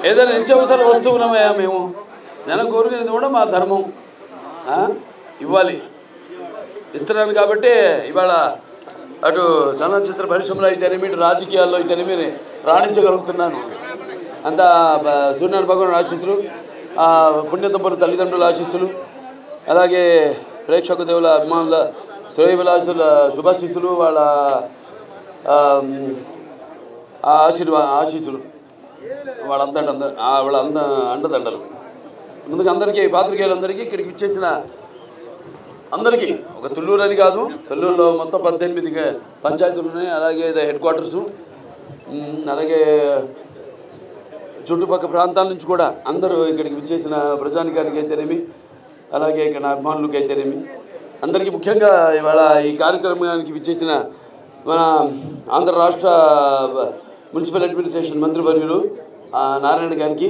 ఏదైనా నిత్యావసర వస్తువులమయ్యా మేము జనం కోరుకునేది కూడా మా ధర్మం ఇవ్వాలి ఇస్తున్నాను కాబట్టి ఇవాళ అటు చలనచిత్ర పరిశ్రమలో అయితేనేమి ఇటు రాజకీయాల్లో అయితేనేమి రాణించగలుగుతున్నాను అంతా సూర్యనారాయణ భగవాన్ ఆశీస్సులు పుణ్యతంపరు తల్లిదండ్రుల ఆశీస్సులు అలాగే ప్రేక్షక దేవుల అభిమానుల శ్రేయభిలాషుల శుభాశీస్సులు వాళ్ళ ఆశీస్సులు వాళ్ళ అండదండలు ముందుగా అందరికీ పాత్రికేయులందరికీ ఇక్కడికి ఇచ్చేసిన అందరికీ ఒక తుళ్ళూరు అని కాదు తుళ్ళూరులో మొత్తం 18 పంచాయతీలు ఉన్నాయి అలాగే హెడ్ క్వార్టర్సు అలాగే చుట్టుపక్కల ప్రాంతాల నుంచి కూడా అందరూ ఇక్కడికి విచ్చేసిన ప్రజానికానికి అయితేనేమి అలాగే ఇక్కడ అభిమానులకి అయితేనేమి అందరికీ ముఖ్యంగా ఇవాళ ఈ కార్యక్రమానికి విచ్చేసిన మన ఆంధ్ర రాష్ట్ర మున్సిపల్ అడ్మినిస్ట్రేషన్ మంత్రివర్యులు నారాయణ గారికి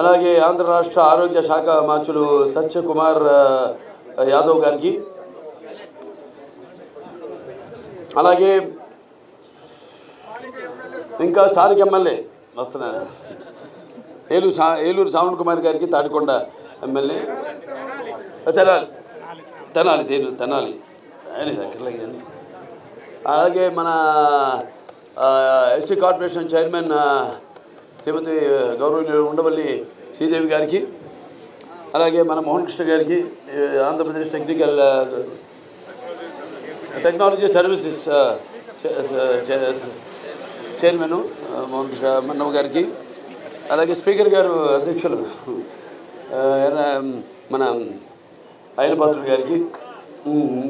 అలాగే ఆంధ్ర రాష్ట్ర ఆరోగ్య శాఖ మార్చులు సత్యకుమార్ యాదవ్ గారికి అలాగే ఇంకా స్థానిక ఎమ్మెల్యే వస్తున్నాను ఏలూరు శ్రావణ్ కుమార్ గారికి తాడికొండ ఎమ్మెల్యే తెనాలి అలాగే మన ఎస్సీ కార్పొరేషన్ చైర్మన్ శ్రీమతి గౌరవనీయులు ఉండవల్లి శ్రీదేవి గారికి అలాగే మన మోహన్ కృష్ణ గారికి Andhra Pradesh technology services chairman Mohan Krishna Mannava గారికి అలాగే స్పీకర్ గారు అధ్యక్షులు మన అయ్యనపాత్రుడు గారికి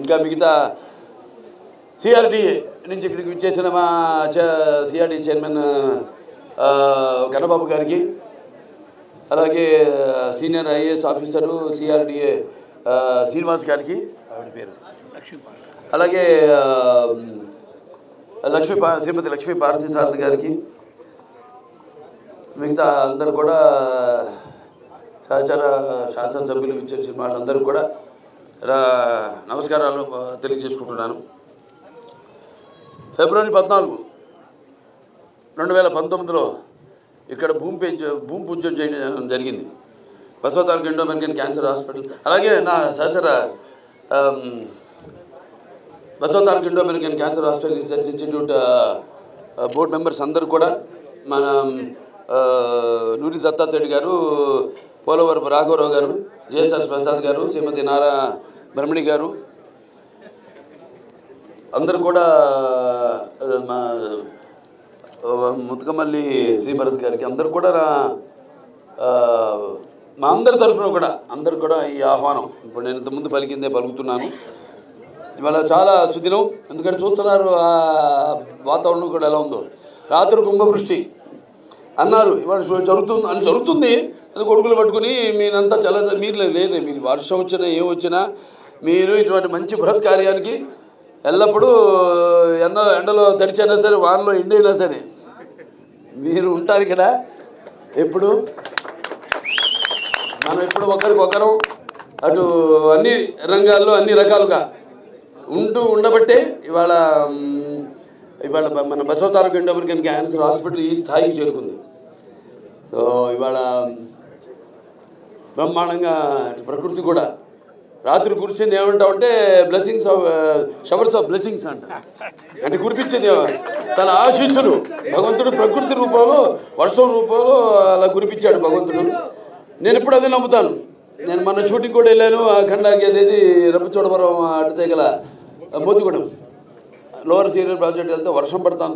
ఇంకా మిగతా సిఆర్డీఏ నుంచి ఇక్కడికి విచ్చేసిన మా సిఆర్డీ చైర్మన్ కన్నబాబు గారికి అలాగే senior IAS officer CRDA Srinivas గారికి ఆవిడ పేరు అలాగే శ్రీమతి లక్ష్మీ పార్వతీ సారథి గారికి మిగతా అందరూ కూడా సహచార శాసనసభ్యులు విచ్చేసిన వాళ్ళందరూ కూడా నమస్కారాలు తెలియజేసుకుంటున్నాను. ఫిబ్రవరి 14, 2019లో ఇక్కడ భూమి పూజ చేయడం జరిగింది. Basavataraka Indo American cancer hospital అలాగే నా సహచర Basavataraka Indo American cancer hospital research institute board members అందరూ కూడా మన నూరి దత్తాత్రేయుడు గారు, పోలవరపు రాఘవరావు గారు, జేఎస్ఆర్ ప్రసాద్ గారు, శ్రీమతి నారా బ్రహ్మణి గారు అందరూ కూడా మా ముతకమల్లి శ్రీభరత్ గారికి అందరూ కూడా మా అందరి తరఫున కూడా అందరు కూడా ఈ ఆహ్వానం ఇప్పుడు నేను ఇంతకుముందు పలికిందే పలుకుతున్నాను. ఇవాళ చాలా సుదినం, ఎందుకంటే చూస్తున్నారు ఆ వాతావరణం కూడా ఎలా ఉందో. రాత్రి కుంభవృష్టి అన్నారు, ఇవాళ జరుగుతుంది అది కొడుకులు పట్టుకుని మీరంతా చాలా మీరు లేదు, మీరు వర్షం వచ్చినా ఏం వచ్చినా మీరు ఇటువంటి మంచి బృహత్ కార్యానికి ఎల్లప్పుడూ ఎండలో తడిచైనా సరే వానలో ఎండైనా సరే మీరు ఉంటారు కదా. ఎప్పుడు మనం ఎప్పుడు ఒకరికొకరు అటు అన్ని రంగాల్లో అన్ని రకాలుగా ఉండబట్టే ఇవాళ మన Basavataraka Indo American cancer hospital ఈ స్థాయికి చేరుకుంది. సో ఇవాళ బ్రహ్మాండంగా ప్రకృతి కూడా రాత్రి కురిసింది ఏమంటామంటే blessings of showers of blessings అంటే కురిపించేది తన ఆశీస్సులు భగవంతుడు ప్రకృతి రూపంలో వర్షం రూపంలో అలా కురిపించాడు భగవంతుడు. నేను ఎప్పుడు అదే నమ్ముతాను. నేను మన షూటింగ్ కూడా వెళ్ళాను, ఖండాకి అదేది రంపచోడవరం అడితే గల మోతిగూడెం లోవర్ సీనియర్ ప్రాజెక్ట్ వెళ్తే వర్షం పడతాను,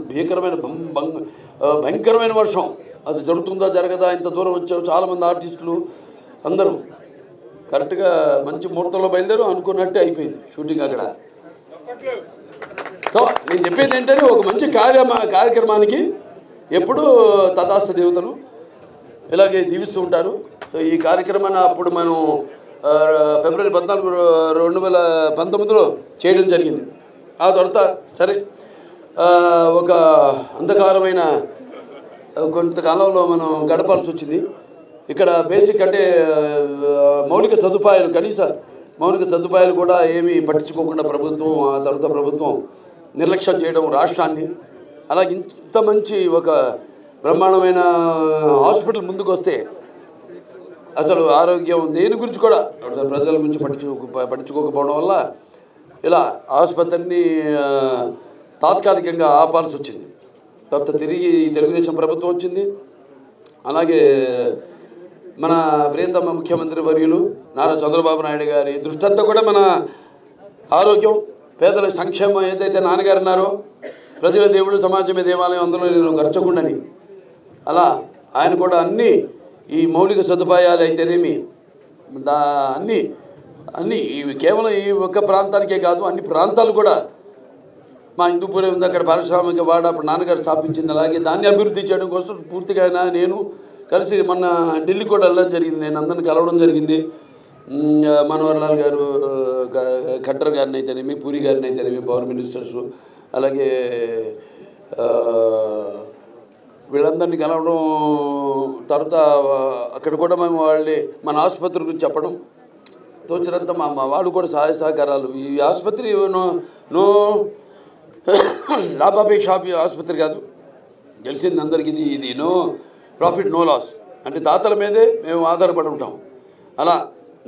భయంకరమైన వర్షం. అది జరుగుతుందా జరగదా, ఇంత దూరం వచ్చావు, చాలామంది ఆర్టిస్టులు అందరూ కరెక్ట్గా మంచి ముహూర్తంలో బయలుదేరు అనుకున్నట్టే అయిపోయింది షూటింగ్ అక్కడ. సో నేను చెప్పేది ఏంటంటే ఒక మంచి కార్యక్రమానికి ఎప్పుడూ తథాస్థ దేవతలు ఇలాగే దీవిస్తూ ఉంటారు. సో ఈ కార్యక్రమాన్ని అప్పుడు మనం ఫిబ్రవరి 14, 2019లో చేయడం జరిగింది. ఆ తర్వాత సరే ఒక అంధకారమైన కొంతకాలంలో మనం గడపాల్సి వచ్చింది. ఇక్కడ బేసిక్ అంటే మౌలిక సదుపాయాలు, కనీస మౌలిక సదుపాయాలు కూడా ఏమీ పట్టించుకోకుండా ప్రభుత్వం, ఆ తర్వాత ప్రభుత్వం నిర్లక్ష్యం చేయడం రాష్ట్రాన్ని. అలాగే ఇంత మంచి ఒక బ్రహ్మాండమైన హాస్పిటల్ ముందుకు వస్తే అసలు ఆరోగ్యం దేని గురించి కూడా అసలు ప్రజల గురించి పట్టించుకోకపోవడం వల్ల ఇలా ఆసుపత్రిని తాత్కాలికంగా ఆపాల్సి వచ్చింది. తర్వాత తిరిగి తెలుగుదేశం ప్రభుత్వం వచ్చింది. అలాగే మన ప్రియతమ ముఖ్యమంత్రి వర్యులు నారా చంద్రబాబు నాయుడు గారి దృష్టంతో కూడా మన ఆరోగ్యం, పేదల సంక్షేమం ఏదైతే నాన్నగారు అన్నారో, ప్రజల దేవుడు సమాజమే దేవాలయం అందులో నేను గర్చకుండని, అలా ఆయన కూడా అన్నీ ఈ మౌలిక సదుపాయాలు అయితేనేమి అన్నీ ఇవి కేవలం ఈ ఒక్క ప్రాంతానికే కాదు, అన్ని ప్రాంతాలు కూడా మా హిందూపురం ఉంది, అక్కడ పారిశ్రామిక వాడ అప్పుడు నాన్నగారు స్థాపించింది. అలాగే దాన్ని అభివృద్ధి చేయడం కోసం పూర్తిగా నేను కలిసి మొన్న ఢిల్లీ కూడా వెళ్ళడం జరిగింది. నేను అందరిని కలవడం జరిగింది. మనోహర్ లాల్ గారు, ఖట్టర్ గారిని అయితేనేమి, పూరి గారిని అయితేనేమి, పవర్ మినిస్టర్స్, అలాగే వీళ్ళందరినీ కలవడం. తర్వాత అక్కడ కూడా మేము మన ఆసుపత్రి గురించి చెప్పడం, తోచినంత మా వాడు కూడా సహాయ సహకారాలు. ఈ ఆసుపత్రి నో లాభాపేక్ష ఆసుపత్రి కాదు, తెలిసింది అందరికీ. ఇది నో ప్రాఫిట్ నో లాస్, అంటే దాతల మీదే మేము ఆధారపడి ఉంటాం. అలా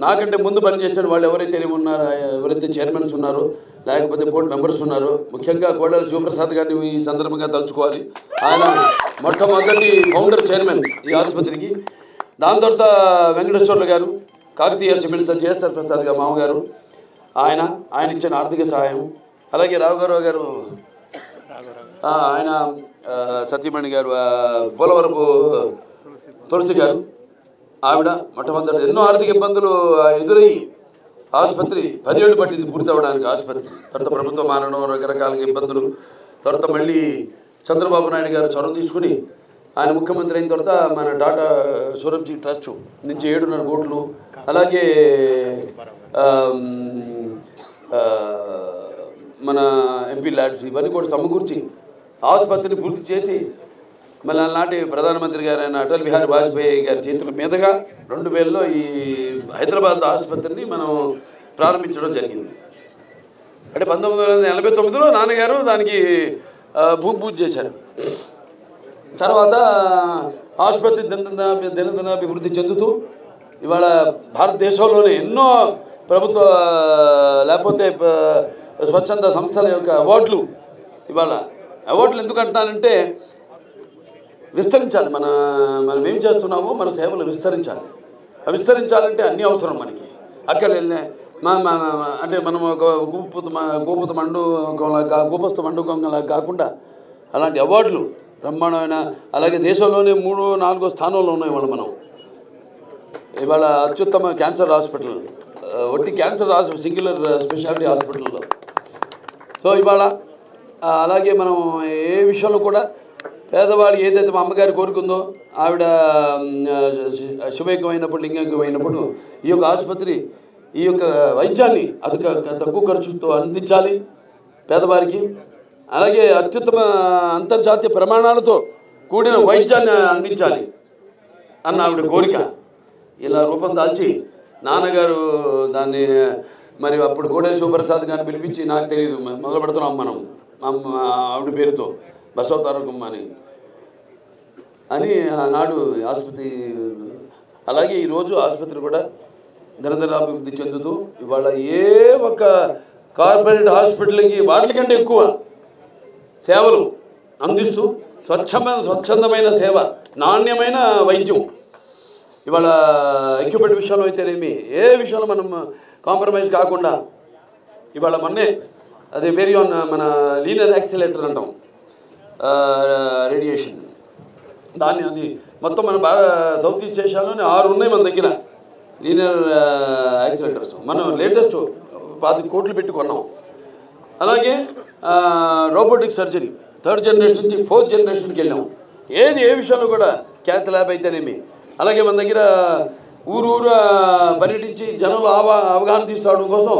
నాకంటే ముందు పనిచేసిన వాళ్ళు ఎవరైతే ఉన్నారో, ఎవరైతే చైర్మన్స్ ఉన్నారో, లేకపోతే బోర్డు మెంబర్స్ ఉన్నారో, ముఖ్యంగా కోడెల శివప్రసాద్ గారిని ఈ సందర్భంగా తలుచుకోవాలి. ఆయన మొట్టమొదటి ఫౌండర్ చైర్మన్ ఈ ఆసుపత్రికి. దాని తర్వాత వెంకటేశ్వర్లు గారు, కాకతీయ సిమెంట్స్ జేఎస్ఆర్ ప్రసాద్ గారు మామగారు, ఆయన ఇచ్చిన ఆర్థిక సహాయం. అలాగే రాఘవరావు గారు, ఆయన సతీమణి గారు, పోలవరపు తులసి గారు, ఆవిడ మొట్టమొదటి ఎన్నో ఆర్థిక ఇబ్బందులు ఎదురయ్యి ఆసుపత్రి 10 ఏళ్ళు పట్టింది పూర్తి అవ్వడానికి ఆసుపత్రి. తర్వాత ప్రభుత్వం మారడం, రకరకాల ఇబ్బందులు. తర్వాత మళ్ళీ చంద్రబాబు నాయుడు గారు చొరవ తీసుకుని ఆయన ముఖ్యమంత్రి అయిన తర్వాత మన టాటా సౌరభ్జీ ట్రస్ట్ నుంచి 7.5 కోట్లు, అలాగే మన ఎంపీ ల్యాడ్స్ ఇవన్నీ కూడా సమకూర్చి ఆసుపత్రిని పూర్తి చేసి మళ్ళీ నాటి ప్రధానమంత్రి గారైన అటల్ బిహారీ వాజ్పేయి గారి చేతుల మీదుగా 2000లో ఈ హైదరాబాద్ ఆసుపత్రిని మనం ప్రారంభించడం జరిగింది. అంటే 1989లో నాన్నగారు దానికి భూమి పూజ చేశారు. తర్వాత ఆసుపత్రి దినదిన అభివృద్ధి చెందుతూ ఇవాళ భారతదేశంలోనే ఎన్నో ప్రభుత్వ లేకపోతే స్వచ్ఛంద సంస్థల యొక్క అవార్డులు. ఇవాళ అవార్డులు ఎందుకు అంటున్నానంటే విస్తరించాలి. మనం ఏం చేస్తున్నామో మన సేవలు విస్తరించాలంటే అన్నీ అవసరం మనకి. అక్కడ వెళ్ళే అంటే మనం ఒక గోపస్థ మండుగంగలా కాకుండా అలాంటి అవార్డులు బ్రహ్మాండమైన, అలాగే దేశంలోనే 3-4 స్థానంలో ఉన్నాయి మనం. ఇవాళ అత్యుత్తమ క్యాన్సర్ హాస్పిటల్, ఒట్టి క్యాన్సర్ సింగులర్ స్పెషాలిటీ హాస్పిటల్లో. సో ఇవాళ అలాగే మనం ఏ విషయంలో కూడా పేదవాడు ఏదైతే మా అమ్మగారి కోరుకుందో, ఆవిడ శుభైకమైనప్పుడు లింగైకమైనప్పుడు ఈ యొక్క ఆసుపత్రి ఈ యొక్క వైద్యాన్ని తక్కువ ఖర్చుతో అందించాలి పేదవారికి. అలాగే అత్యుత్తమ అంతర్జాతీయ ప్రమాణాలతో కూడిన వైద్యాన్ని అందించాలి అన్న ఆవిడ కోరిక. ఇలా రూపం దాల్చి నాన్నగారు దాన్ని మరి అప్పుడు కోడెల శివప్రసాద్ గారిని పిలిపించి, నాకు తెలియదు మొదలు పెడుతున్నాం మనం ఆవిడ పేరుతో బసవతారకమ్మ అని ఆనాడు ఆసుపత్రి. అలాగే ఈరోజు ఆసుపత్రి కూడా దినదినాభివృద్ధి చెందుతూ ఇవాళ ఏ ఒక్క కార్పొరేట్ హాస్పిటల్కి వాటికంటే ఎక్కువ సేవలు అందిస్తూ స్వచ్ఛందమైన సేవ, నాణ్యమైన వైద్యం. ఇవాళ ఎక్విప్మెంట్ విషయంలో అయితేనేమి ఏ విషయంలో మనం కాంప్రమైజ్ కాకుండా ఇవాళ మొన్నే అదే వేరియాన్ మన లీనియర్ యాక్సిలేటర్ అంటాం, రేడియేషన్, దాన్ని అది మొత్తం మన సౌత్ ఈస్ట్ ఏషియాలోనే 6 ఉన్నాయి మన దగ్గర లీనియర్ యాక్సిలేటర్స్. మనం లేటెస్ట్ 10 కోట్లు పెట్టి కొన్నాం. అలాగే రోబోటిక్ సర్జరీ 3rd జనరేషన్ నుంచి 4th జనరేషన్కి వెళ్ళాం. ఏ విషయంలో కూడా క్యాత్ ల్యాబ్ అయితేనేమి. అలాగే మన దగ్గర ఊరు పర్యటించి జనంలో అవగాహన తీసుకోవడం కోసం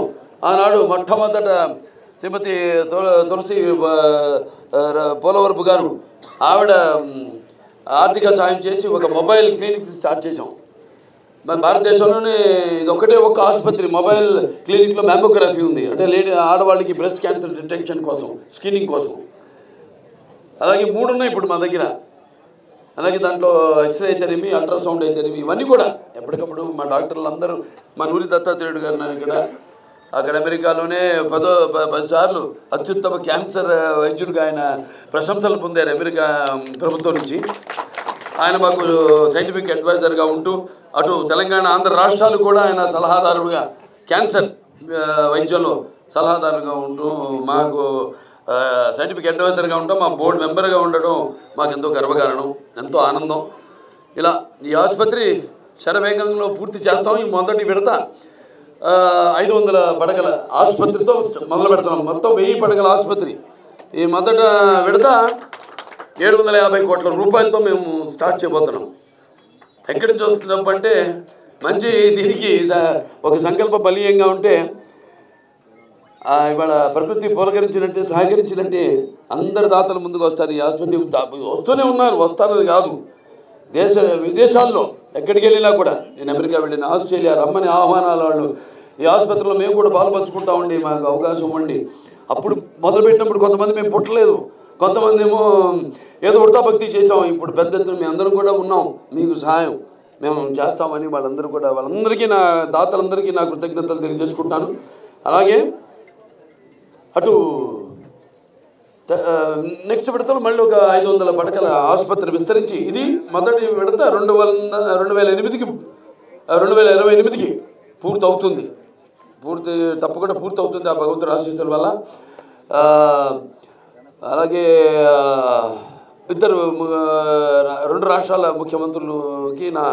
ఆనాడు మొట్టమొదట శ్రీమతి తులసి పోలవరపు గారు ఆవిడ ఆర్థిక సాయం చేసి ఒక మొబైల్ క్లినిక్ స్టార్ట్ చేసాం. మన భారతదేశంలోనే ఇది ఒక్క ఆసుపత్రి మొబైల్ క్లినిక్లో మ్యామోగ్రఫీ ఉంది. అంటే ఆడవాళ్ళకి బ్రెస్ట్ క్యాన్సర్ డిటెక్షన్ కోసం, స్క్రీనింగ్ కోసం. అలాగే 3 ఉన్నాయి ఇప్పుడు మా దగ్గర. అలాగే దాంట్లో ఎక్స్రే అయితేనేమి, అల్ట్రాసౌండ్ అయితేనేమి, ఇవన్నీ కూడా ఎప్పటికప్పుడు మా డాక్టర్లు అందరూ, మా నూరి దత్తాత్రేయుడు గారు ఉన్నారు ఇక్కడ, అక్కడ అమెరికాలోనే 10 సార్లు అత్యుత్తమ క్యాన్సర్ వైద్యుడిగా ఆయన ప్రశంసలు పొందారు అమెరికా ప్రభుత్వం నుంచి. ఆయన మాకు సైంటిఫిక్ అడ్వైజర్గా ఉంటూ అటు తెలంగాణ, ఆంధ్ర రాష్ట్రాలు కూడా ఆయన సలహాదారుడుగా క్యాన్సర్ వైద్యంలో సలహాదారుగా ఉంటూ మాకు సైంటిఫిక్ అడ్వైజర్గా ఉంటాం. మా బోర్డు మెంబర్గా ఉండడం మాకు ఎంతో గర్వకారణం, ఎంతో ఆనందం. ఇలా ఈ ఆసుపత్రి శరవేగంలో పూర్తి చేస్తాం. ఈ మొదటి విడత 500 పడకల ఆసుపత్రితో మొదలు పెడుతున్నాం. మొత్తం 1000 పడకల ఆసుపత్రి. ఈ మొదట విడత 750 కోట్ల రూపాయలతో మేము స్టార్ట్ చేయబోతున్నాం. ఎక్కడి నుంచి వస్తున్నప్పుడు అంటే మంచి దీనికి ఒక సంకల్ప బలీయంగా ఉంటే ఇవాళ ప్రకృతి పులకరించినట్టే, సహకరించినట్టే అందరు దాతలు ముందుకు వస్తారు. ఈ ఆసుపత్రి వస్తూనే ఉన్నారు, వస్తారని కాదు. విదేశాల్లో ఎక్కడికి వెళ్ళినా కూడా, నేను అమెరికా వెళ్ళిన, ఆస్ట్రేలియా రమ్మని ఆహ్వానాలు వాళ్ళు ఈ ఆసుపత్రిలో మేము కూడా పాల్పంచుకుంటామండి, మాకు అవకాశం ఇవ్వండి. అప్పుడు మొదలుపెట్టినప్పుడు కొంతమంది మేము పుట్టలేదు, కొంతమంది ఏమో ఏదో వృతాభక్తి చేసాం. ఇప్పుడు పెద్ద ఎత్తున మేము అందరం కూడా ఉన్నాం, మీకు సహాయం మేము చేస్తామని వాళ్ళందరికీ నా దాతలందరికీ నా కృతజ్ఞతలు తెలియజేసుకుంటాను. అలాగే అటు నెక్స్ట్ విడతలో మళ్ళీ ఒక 500 పడకల ఆసుపత్రి విస్తరించి, ఇది మొదటి విడత 2028కి పూర్తి అవుతుంది. తప్పకుండా పూర్తి అవుతుంది ఆ భగవంతుడి ఆశీస్సుల వల్ల. అలాగే 2 రాష్ట్రాల ముఖ్యమంత్రులకి నా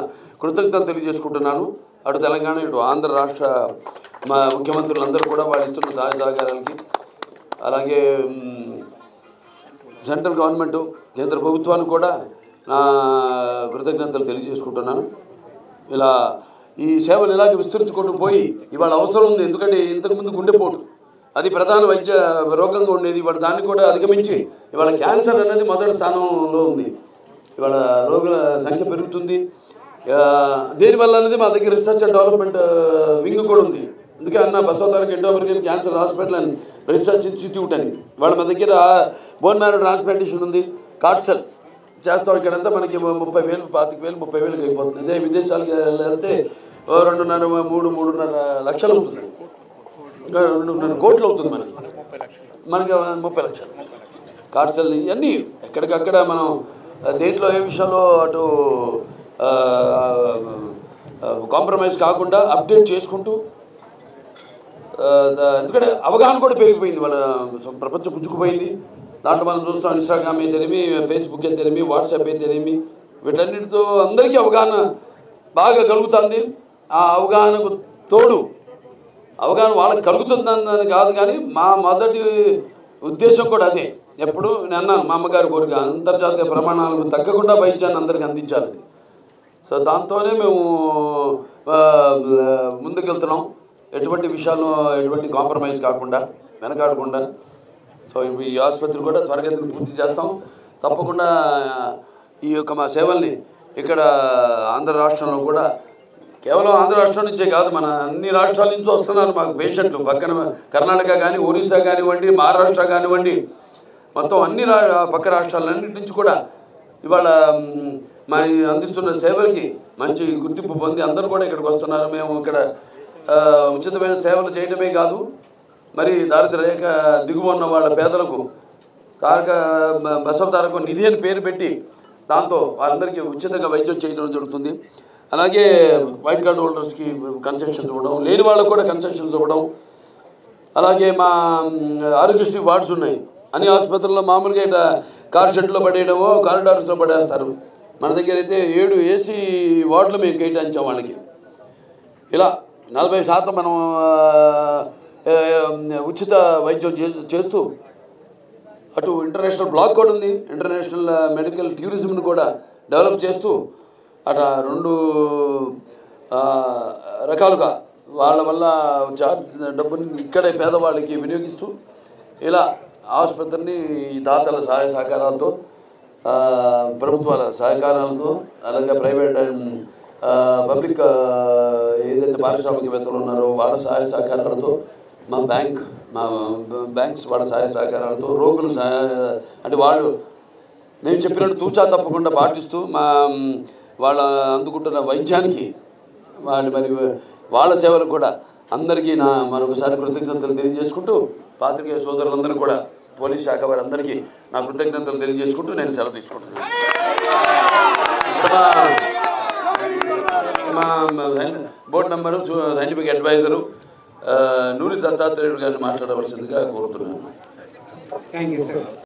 కృతజ్ఞతలు తెలియజేసుకుంటున్నాను. అటు తెలంగాణ, ఇటు ఆంధ్ర రాష్ట్ర మా ముఖ్యమంత్రులందరూ కూడా వాళ్ళు ఇస్తున్న సహాయ సహకారాలకి, అలాగే సెంట్రల్ గవర్నమెంటు, కేంద్ర ప్రభుత్వానికి కూడా నా కృతజ్ఞతలు తెలియజేసుకుంటున్నాను. ఇలా ఈ సేవలు ఇలాగే విస్తరించుకుంటూ పోయి ఇవాళ అవసరం ఉంది. ఎందుకంటే ఇంతకుముందు గుండెపోటు అది ప్రధాన వైద్య రోగంగా ఉండేది. ఇవాళ దాన్ని కూడా అధిగమించి ఇవాళ క్యాన్సర్ అనేది మొదటి స్థానంలో ఉంది. ఇవాళ రోగుల సంఖ్య పెరుగుతుంది. దేనివల్ల అనేది మా దగ్గర రీసెర్చ్ అండ్ డెవలప్మెంట్ వింగ్ కూడా ఉంది. అందుకే అన్న Basavataraka Indo American cancer hospital and research institute అని మా దగ్గర బోన్ మ్యారో ట్రాన్స్ప్లాంటేషన్ ఉంది, కార్డ్సెల్ చేస్తాం. ఇక్కడంతా మనకి 30,000, 25,000, 30,000 అయిపోతుంది. అదే విదేశాలకు వెళ్తే 2.5-3.5 లక్షలు అవుతుంది, 2.5 కోట్లు అవుతుంది. మనకి 30 లక్షలు కార్డ్సెల్. ఇవన్నీ ఎక్కడికక్కడ మనం దేంట్లో ఏ విషయంలో అటు కాంప్రమైజ్ కాకుండా అప్డేట్ చేసుకుంటూ, ఎందుకంటే అవగాహన కూడా పెరిగిపోయింది, వాళ్ళ ప్రపంచం పుంజుకుపోయింది. దాంట్లో మనం చూస్తాం ఇన్స్టాగ్రామ్ అయితేనేమి, ఫేస్బుక్ అయితేనేమి, వాట్సాప్ అయితేనేమి, వీటన్నిటితో అందరికీ అవగాహన బాగా కలుగుతుంది. ఆ అవగాహనకు తోడు అవగాహన వాళ్ళకి కలుగుతుందని కాదు, కానీ మా మొదటి ఉద్దేశం కూడా అదే. ఎప్పుడు నేను అన్నాను, మా అమ్మగారి కోరిక అంతర్జాతీయ ప్రమాణాలకు తగ్గకుండా వైద్యాన్ని అందరికీ అందించాలి. సో దాంతోనే మేము ముందుకెళ్తున్నాం. ఎటువంటి విషయాల్లో ఎటువంటి కాంప్రమైజ్ కాకుండా, వెనకాడకుండా. సో ఈ ఆసుపత్రి కూడా త్వరగతిని పూర్తి చేస్తాం. తప్పకుండా ఈ యొక్క మా సేవల్ని ఇక్కడ ఆంధ్ర రాష్ట్రంలో కూడా, కేవలం ఆంధ్ర రాష్ట్రం నుంచే కాదు, మన అన్ని రాష్ట్రాల నుంచి వస్తున్నారు మాకు పేషెంట్లు. పక్కన కర్ణాటక కానీ, ఒరిస్సా కానివ్వండి, మహారాష్ట్ర కానివ్వండి, మొత్తం అన్ని పక్క రాష్ట్రాలన్నింటి నుంచి కూడా ఇవాళ మరి అందిస్తున్న సేవలకి మంచి గుర్తింపు పొంది అందరూ కూడా ఇక్కడికి వస్తున్నారు. మేము ఇక్కడ ఉచితమైన సేవలు చేయడమే కాదు, మరి దారిద్ర్య రేఖ దిగువ ఉన్న వాళ్ళ పేదలకు బసవతారక నిధి అని పేరు పెట్టి దాంతో వాళ్ళందరికీ ఉచితంగా వైద్యం చేయడం జరుగుతుంది. అలాగే వైట్ కార్డ్ హోల్డర్స్కి కన్సెషన్స్ ఇవ్వడం, లేని వాళ్ళకు కూడా కన్సెషన్స్ ఇవ్వడం. అలాగే మా ఆరోగ్యశ్రీ వార్డ్స్ ఉన్నాయి అన్ని ఆసుపత్రుల్లో. మామూలుగా ఇట్లా కార్ షెడ్లో పడేయడమో, కారిడార్స్లో పడేస్తారు. మన దగ్గర అయితే 7 ఏసీ వార్డులు మేము కేటాయించాం వాళ్ళకి. ఇలా 40% మనం ఉచిత వైద్యం చేస్తూ, అటు ఇంటర్నేషనల్ బ్లాక్ కూడా ఉంది, ఇంటర్నేషనల్ మెడికల్ టూరిజంను కూడా డెవలప్ చేస్తూ, అట 2 రకాలుగా వాళ్ళ వల్ల డబ్బుని ఇక్కడే పేదవాళ్ళకి వినియోగిస్తూ, ఇలా ఆసుపత్రిని దాతల సహాయ సహకారాలతో, ప్రభుత్వాల సహకారాలతో, అలాగే ప్రైవేట్ అండ్ పబ్లిక్ ఏదైతే పారిశ్రామికవేత్తలు ఉన్నారో వాళ్ళ సహాయ సహకారాలతో, మా బ్యాంక్స్ వాళ్ళ సహాయ సహకారాలతో, రోగులు అంటే వాళ్ళు నేను చెప్పినట్టు తూచా తప్పకుండా పాటిస్తూ వాళ్ళ అందుకుంటున్న వైద్యానికి వాళ్ళ సేవలకు కూడా అందరికీ మరొకసారి కృతజ్ఞతలు తెలియజేసుకుంటూ పాత్రికేయ సోదరులందరూ కూడా పోలీస్ శాఖ వారందరికీ నా కృతజ్ఞతలు తెలియజేసుకుంటూ నేను సెలవు తీసుకుంటున్నాను. మా బోర్డు మెంబరు సైంటిఫిక్ అడ్వైజరు నూరి దత్తాత్రేయుడు గారిని మాట్లాడవలసిందిగా కోరుతున్నాను.